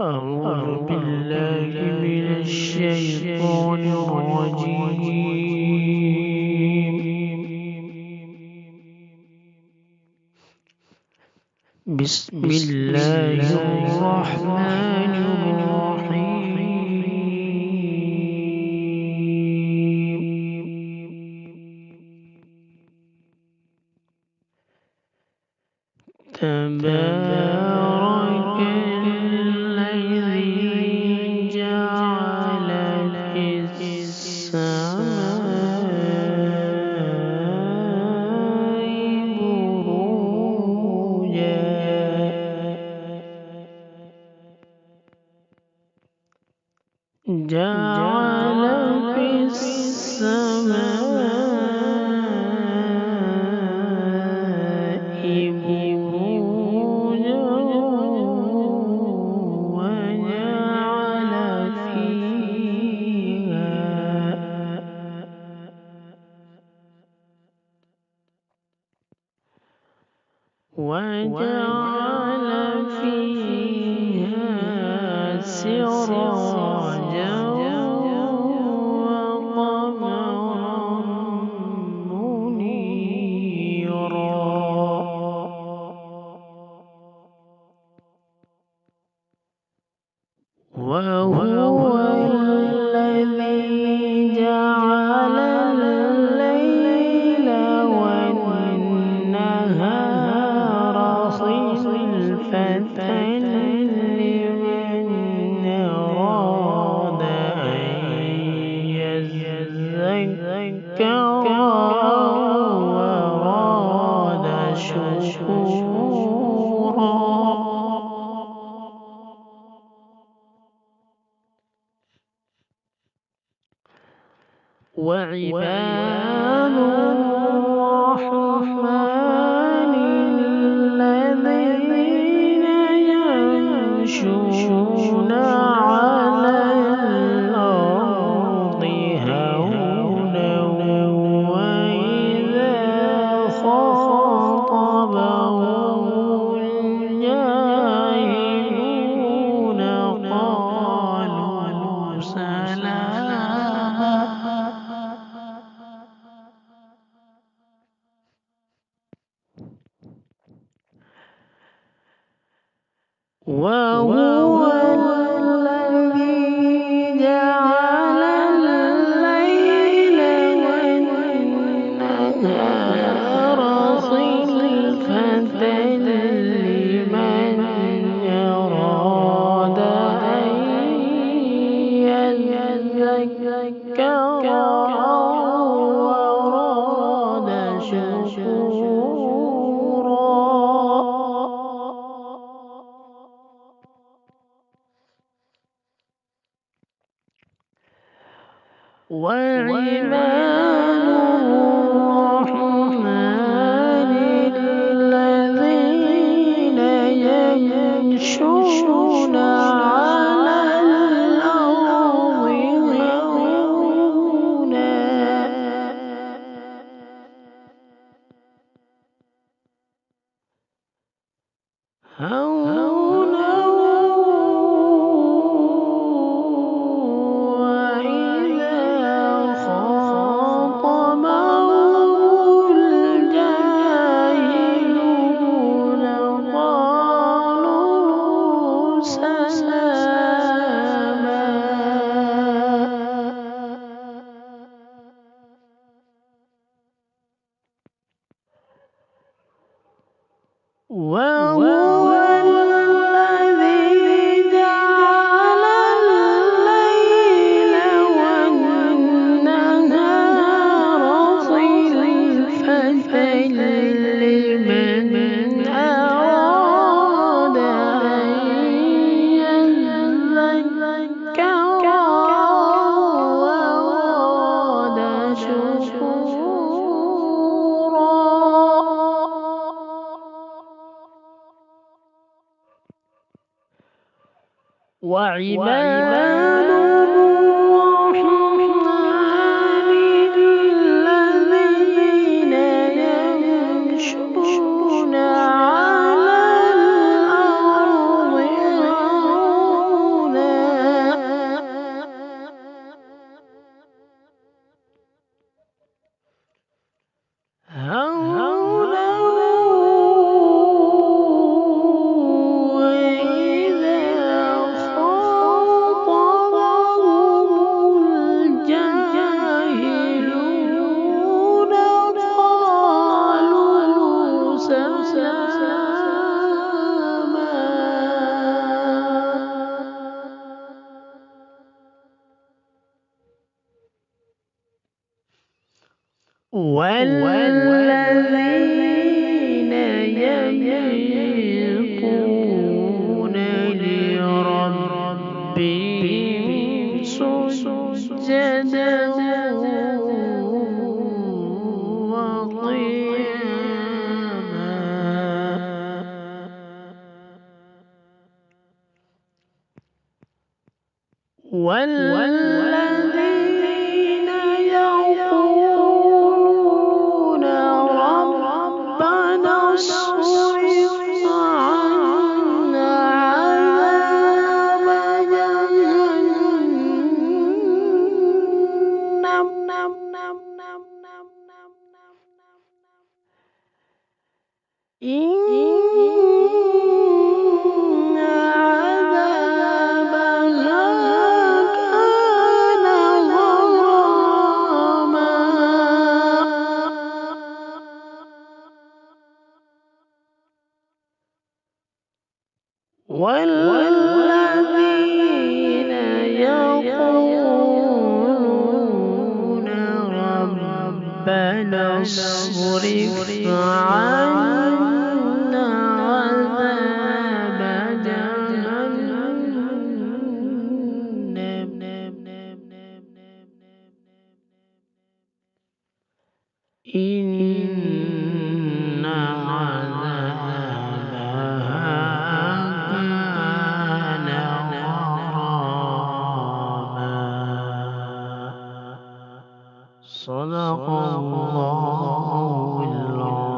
أعوذ بالله من الشيطان الرجيم. بسم الله الرحمن الرحيم. تبارك الذي جعل في السماء بروجا جعل في السماء بروجا وجعل فيها سراجا وقمرا منيرا وهو الذي جعل الليل والنهار خلفة لمن أراد أن يذكر وأراد شكورا. وعباد الرحمن الذين يمشون على الأرض هونا وإذا خاطبهم الجاهلون قالوا سلاما. وهو الذي جعل الليل والنهار خلفة لمن أراد أن يذكر وأراد شكورا. وعباد الرحمن الذين يمشون على الأرض هونا وهو الذي جعل الليل والنهار خلفة لمن أراد أن يذكر وأراد شكورا. وعباد الرحمن الذين يمشون على الأرض والذين يبيتون لربهم سجدا والذين يقولون ربنا اصرف عنا عذاب جهنم إن عذابها كان غراما والذين يقولون ربنا اصرف عنا عذاب جهنم إن عذابها كان غراما. صدق الله العظيم.